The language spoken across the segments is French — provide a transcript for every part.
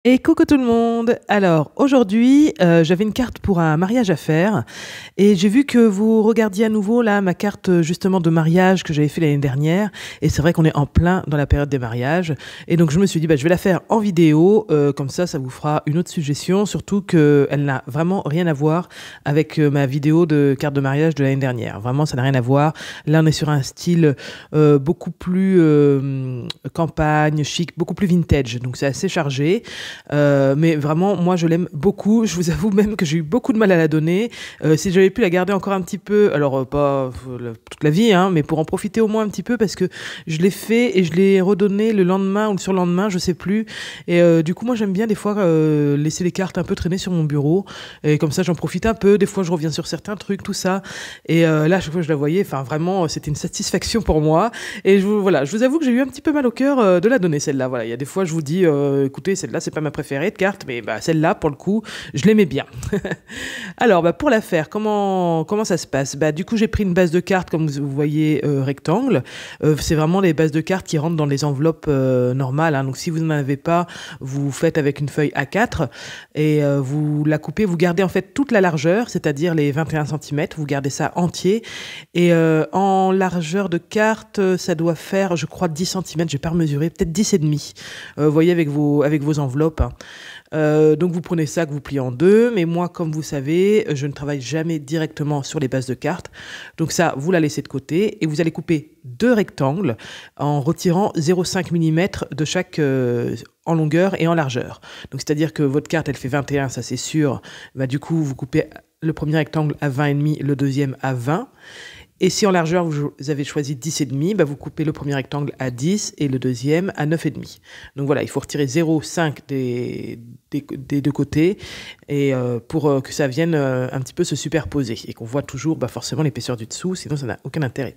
Et coucou tout le monde! Alors aujourd'hui, j'avais une carte pour un mariage à faire et j'ai vu que vous regardiez à nouveau là ma carte, justement de mariage que j'avais fait l'année dernière et c'est vrai qu'on est en plein dans la période des mariages et donc je me suis dit: «Bah, je vais la faire en vidéo, comme ça vous fera une autre suggestion», surtout qu'elle n'a vraiment rien à voir avec, ma vidéo de carte de mariage de l'année dernière. Vraiment, ça n'a rien à voir. Là, on est sur un style, beaucoup plus, campagne, chic, beaucoup plus vintage, donc c'est assez chargé. Mais vraiment, moi, je l'aime beaucoup. Je vous avoue même que j'ai eu beaucoup de mal à la donner. Si j'avais pu la garder encore un petit peu, alors pas toute la vie, hein, mais pour en profiter au moins un petit peu, parce que je l'ai fait et je l'ai redonné le lendemain ou le surlendemain, je sais plus. Et du coup, moi, j'aime bien des fois laisser les cartes un peu traîner sur mon bureau. Et comme ça, j'en profite un peu. Des fois, je reviens sur certains trucs, tout ça. Et là, à chaque fois que je la voyais, enfin, vraiment, c'était une satisfaction pour moi. Et voilà, je vous avoue que j'ai eu un petit peu mal au cœur de la donner, celle-là. Voilà, il y a des fois, je vous dis, écoutez, celle-là, c'est pas ma préférée de carte, mais bah, celle-là, pour le coup, je l'aimais bien. Alors, bah, pour la faire, comment ça se passe? Bah, du coup, j'ai pris une base de cartes, comme vous voyez, rectangle. C'est vraiment les bases de cartes qui rentrent dans les enveloppes normales, hein. Donc, si vous n'en avez pas, vous faites avec une feuille A4 et vous la coupez. Vous gardez en fait toute la largeur, c'est-à-dire les 21 centimètres. Vous gardez ça entier. Et en largeur de carte, ça doit faire, je crois, 10 centimètres. J'ai pas mesuré, peut-être 10 et demi. Vous voyez avec vos enveloppes, hein. Donc vous prenez ça que vous pliez en deux, mais moi, comme vous savez, je ne travaille jamais directement sur les bases de cartes. Donc ça, vous la laissez de côté et vous allez couper deux rectangles en retirant 0,5 mm de chaque en longueur et en largeur. Donc c'est-à-dire que votre carte, elle fait 21, ça c'est sûr. Bah, du coup, vous coupez le premier rectangle à 20,5, le deuxième à 20. Et si en largeur, vous avez choisi 10,5, bah vous coupez le premier rectangle à 10 et le deuxième à 9,5. Donc voilà, il faut retirer 0,5 des deux côtés et pour que ça vienne un petit peu se superposer et qu'on voit toujours bah, forcément l'épaisseur du dessous, sinon ça n'a aucun intérêt.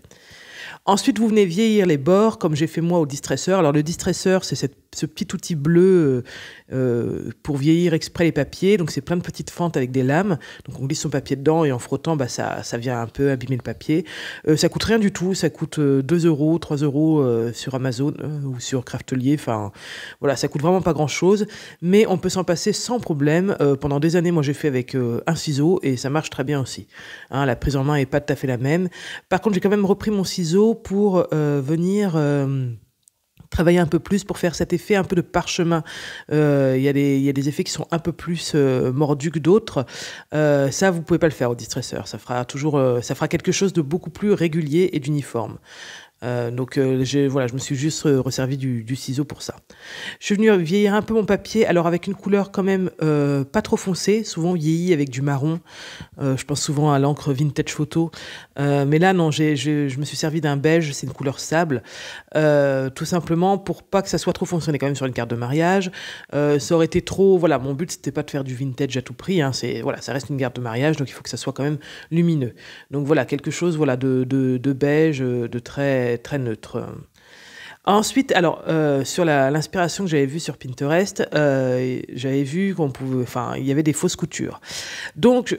Ensuite, vous venez vieillir les bords, comme j'ai fait moi au distresseur. Alors, le distresseur, c'est ce petit outil bleu pour vieillir exprès les papiers. Donc, c'est plein de petites fentes avec des lames. Donc, on glisse son papier dedans et en frottant, bah, ça vient un peu abîmer le papier. Ça coûte rien du tout. Ça coûte 2 euros, 3 euros sur Amazon ou sur Craftelier. Enfin, voilà, ça coûte vraiment pas grand-chose. Mais on peut s'en passer sans problème. Pendant des années, moi, j'ai fait avec un ciseau et ça marche très bien aussi. Hein, la prise en main n'est pas tout à fait la même. Par contre, j'ai quand même repris mon ciseau pour venir travailler un peu plus pour faire cet effet un peu de parchemin. Il y a des effets qui sont un peu plus mordus que d'autres. Ça, vous pouvez pas le faire au distresseur. Ça fera toujours, ça fera quelque chose de beaucoup plus régulier et d'uniforme. Donc voilà, je me suis juste resservi du ciseau pour ça. Je suis venue vieillir un peu mon papier, alors avec une couleur quand même pas trop foncée, souvent vieillie avec du marron. Je pense souvent à l'encre vintage photo. Mais là, non, je me suis servi d'un beige, c'est une couleur sable. Tout simplement pour pas que ça soit trop foncé. On est quand même sur une carte de mariage. Ça aurait été trop... Voilà, mon but, c'était pas de faire du vintage à tout prix, hein. Voilà, ça reste une carte de mariage, donc il faut que ça soit quand même lumineux. Donc voilà, quelque chose voilà, de beige, de très neutre. Ensuite, alors, sur l'inspiration que j'avais vue sur Pinterest, j'avais vu il y avait des fausses coutures. Donc,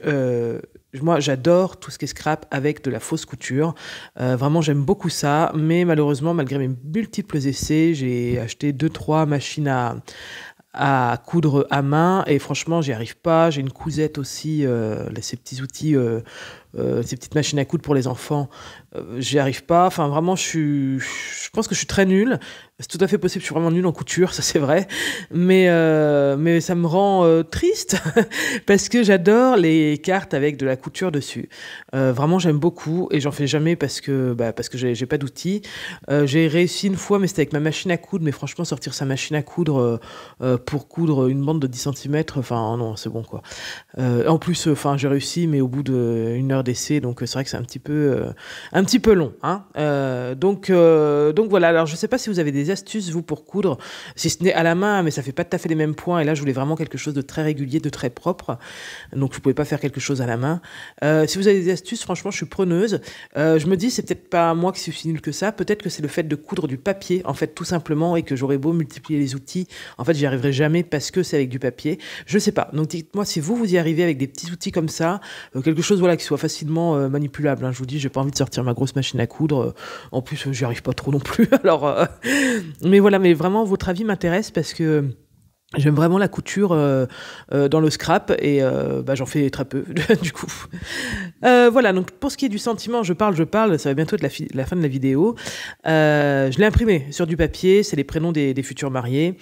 moi, j'adore tout ce qui est scrap avec de la fausse couture. Vraiment, j'aime beaucoup ça. Mais malheureusement, malgré mes multiples essais, j'ai acheté 2-3 machines à coudre à main et franchement j'y arrive pas. J'ai une cousette aussi, ces petits outils, ces petites machines à coudre pour les enfants, j'y arrive pas. Enfin vraiment je pense que je suis très nulle. C'est tout à fait possible, je suis vraiment nulle en couture, ça c'est vrai, mais ça me rend triste parce que j'adore les cartes avec de la couture dessus. Vraiment j'aime beaucoup et j'en fais jamais parce que j'ai pas d'outils. J'ai réussi une fois mais c'était avec ma machine à coudre, mais franchement sortir sa machine à coudre pour coudre une bande de 10 centimètres, enfin non, c'est bon quoi. En plus, j'ai réussi, mais au bout d'une heure d'essai, donc c'est vrai que c'est un petit peu long, hein. Donc voilà. Alors je sais pas si vous avez des astuces vous pour coudre, si ce n'est à la main, mais ça fait pas tout à fait les mêmes points. Et là, je voulais vraiment quelque chose de très régulier, de très propre. Donc vous pouvez pas faire quelque chose à la main. Si vous avez des astuces, franchement, je suis preneuse. Je me dis, c'est peut-être pas moi qui suis si nul que ça. Peut-être que c'est le fait de coudre du papier, en fait, tout simplement, et que j'aurais beau multiplier les outils, en fait, j'y arriverai jamais parce que c'est avec du papier. Je sais pas. Donc dites-moi si vous y arrivez avec des petits outils comme ça, quelque chose voilà qui soit facilement manipulable, hein. Je vous dis, j'ai pas envie de sortir ma grosse machine à coudre. En plus, j'y arrive pas trop non plus. Alors, mais voilà, mais vraiment, votre avis m'intéresse parce que J'aime vraiment la couture dans le scrap et bah, j'en fais très peu du coup. Voilà, donc pour ce qui est du sentiment, je parle, ça va bientôt être la fin de la vidéo. Je l'ai imprimé sur du papier, c'est les prénoms des futurs mariés.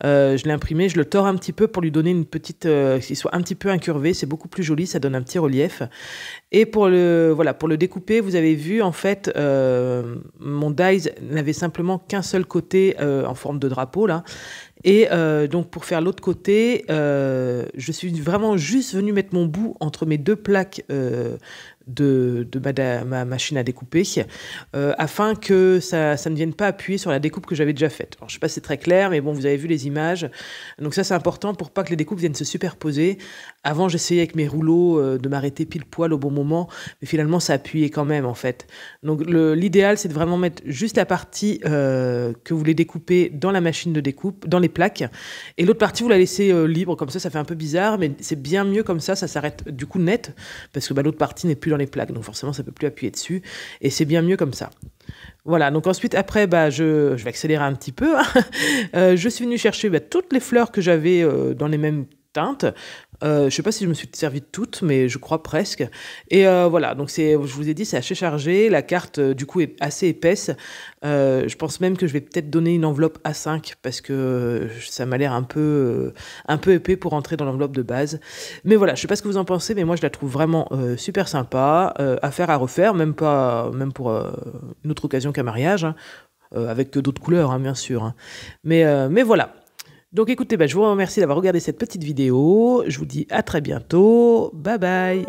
Je l'ai imprimé, je le tords un petit peu pour lui donner une petite, qu'il soit un petit peu incurvé, c'est beaucoup plus joli, ça donne un petit relief. Et voilà, pour le découper, vous avez vu en fait, mon dies n'avait simplement qu'un seul côté en forme de drapeau là. Et donc pour faire l'autre côté, je suis vraiment juste venue mettre mon bout entre mes deux plaques de ma machine à découper, afin que ça ne vienne pas appuyer sur la découpe que j'avais déjà faite. Alors, je ne sais pas si c'est très clair, mais bon, vous avez vu les images. Donc ça, c'est important pour pas que les découpes viennent se superposer. Avant, j'essayais avec mes rouleaux de m'arrêter pile poil au bon moment, mais finalement, ça appuyait quand même, en fait. Donc l'idéal, c'est de vraiment mettre juste la partie que vous voulez découper dans la machine de découpe, dans les plaques, et l'autre partie, vous la laissez libre, comme ça fait un peu bizarre, mais c'est bien mieux comme ça s'arrête du coup net, parce que bah, l'autre partie n'est plus dans les plaques, donc forcément, ça peut plus appuyer dessus, et c'est bien mieux comme ça. Voilà, donc ensuite, après, bah, je vais accélérer un petit peu. Je suis venue chercher bah, toutes les fleurs que j'avais dans les mêmes teintes. Je sais pas si je me suis servi de toutes, mais je crois presque. Et voilà, donc je vous ai dit, c'est assez chargé. La carte, du coup, est assez épaisse. Je pense même que je vais peut-être donner une enveloppe A5 parce que ça m'a l'air un peu épais pour rentrer dans l'enveloppe de base. Mais voilà, je sais pas ce que vous en pensez, mais moi, je la trouve vraiment super sympa, à faire, à refaire, même pour une autre occasion qu'un mariage, hein, avec d'autres couleurs, hein, bien sûr. Hein. Mais voilà. Donc écoutez, bah, je vous remercie d'avoir regardé cette petite vidéo. Je vous dis à très bientôt. Bye bye.